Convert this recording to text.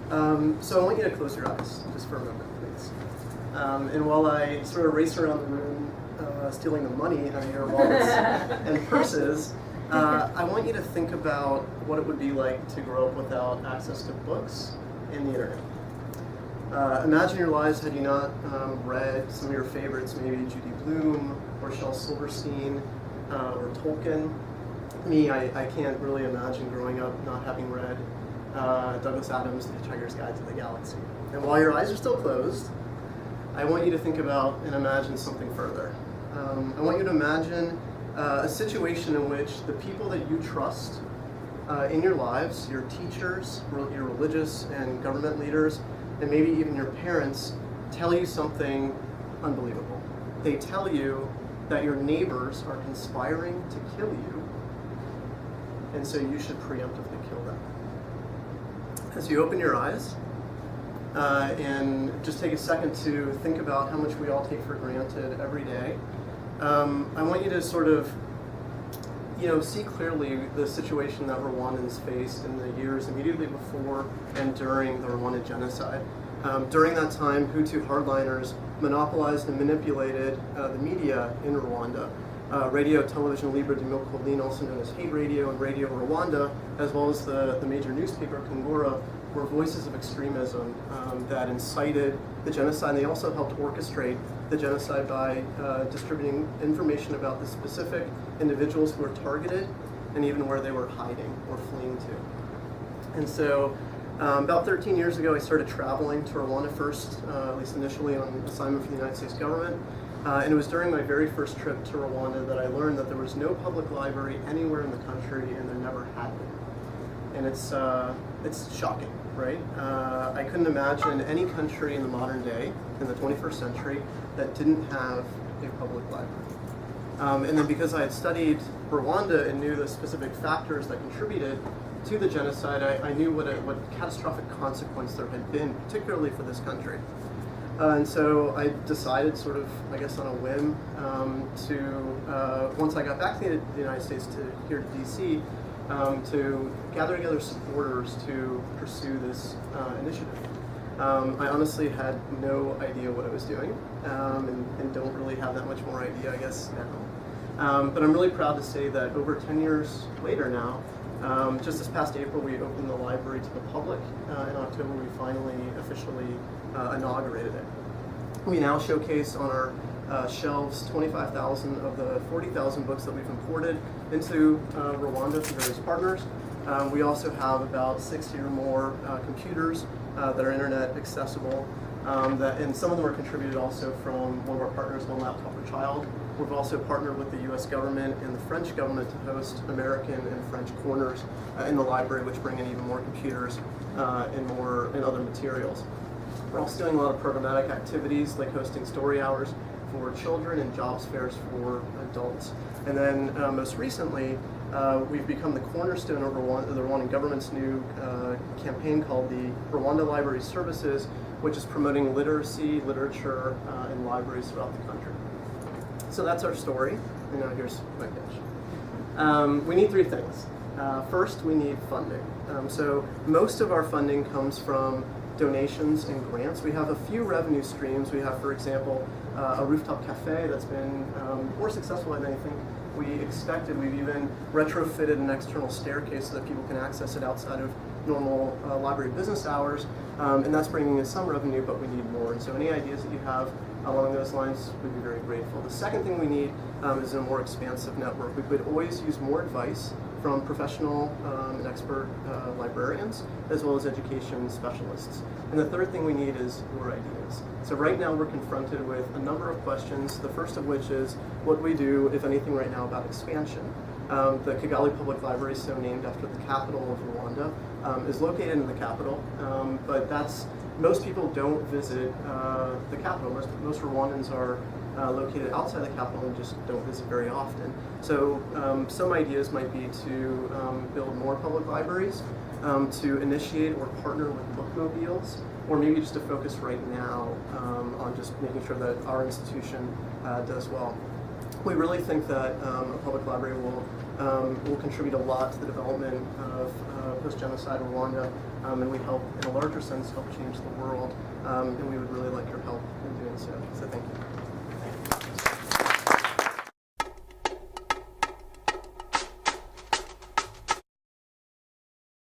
So I want you to close your eyes just for a moment, please. And while I sort of race around the room stealing the money out of your wallets and purses, I want you to think about what it would be like to grow up without access to books and the internet. Imagine your lives had you not read some of your favorites, maybe Judy Blume or Shel Silverstein or Tolkien. Me, I can't really imagine growing up not having read Douglas Adams' The Hitchhiker's Guide to the Galaxy. And while your eyes are still closed, I want you to think about and imagine something further. I want you to imagine a situation in which the people that you trust in your lives, your teachers, your religious and government leaders, and maybe even your parents, tell you something unbelievable. They tell you that your neighbors are conspiring to kill you, and so you should preemptively kill them. As you open your eyes, and just take a second to think about how much we all take for granted every day, I want you to sort of see clearly the situation that Rwandans faced in the years immediately before and during the Rwandan genocide. During that time, Hutu hardliners monopolized and manipulated the media in Rwanda. Radio, television, Libre de Mille, also known as Hate Radio and Radio Rwanda, as well as the major newspaper, Kungura, were voices of extremism that incited the genocide. And they also helped orchestrate the genocide by distributing information about the specific individuals who were targeted and even where they were hiding or fleeing to. And so about 13 years ago, I started traveling to Rwanda first, at least initially on assignment for the United States government. And it was during my very first trip to Rwanda that I learned that there was no public library anywhere in the country, and there never had been. And it's shocking, right? I couldn't imagine any country in the modern day, in the 21st century, that didn't have a public library. And then because I had studied Rwanda and knew the specific factors that contributed to the genocide, I knew what catastrophic consequence there had been, particularly for this country. And so I decided, sort of, I guess on a whim, to, once I got back to the United States, here to DC, to gather together supporters to pursue this initiative. I honestly had no idea what I was doing, and don't really have that much more idea, I guess, now. But I'm really proud to say that over 10 years later now, just this past April, we opened the library to the public. In October, we finally officially inaugurated it. We now showcase on our shelves 25,000 of the 40,000 books that we've imported into Rwanda from various partners. We also have about 60 or more computers that are internet accessible, and some of them are contributed also from one of our partners, One Laptop Per Child. We've also partnered with the U.S. government and the French government to host American and French corners in the library, which bring in even more computers and other materials. We're also doing a lot of programmatic activities like hosting story hours for children and jobs fairs for adults. And then most recently, we've become the cornerstone of the Rwandan government's new campaign called the Rwanda Library Services, which is promoting literacy, literature, and libraries throughout the country. So that's our story, and now here's my pitch. We need three things. First, we need funding. So most of our funding comes from donations and grants. We have a few revenue streams. We have, for example, a rooftop cafe that's been more successful than I think we expected. We've even retrofitted an external staircase so that people can access it outside of normal library business hours, and that's bringing in some revenue, but we need more. And so any ideas that you have along those lines, we'd be very grateful. The second thing we need is a more expansive network. We could always use more advice from professional and expert librarians, as well as education specialists. And the third thing we need is your ideas. So right now we're confronted with a number of questions, the first of which is what we do, if anything, right now about expansion. The Kigali Public Library, so named after the capital of Rwanda, is located in the capital, but most people don't visit the capital. Most Rwandans are located outside the capital and just don't visit very often. So some ideas might be to build more public libraries, to initiate or partner with bookmobiles, or maybe just to focus right now on just making sure that our institution does well. We really think that a public library will will contribute a lot to the development of post-genocide Rwanda, and we help, in a larger sense, help change the world. And we would really like your help in doing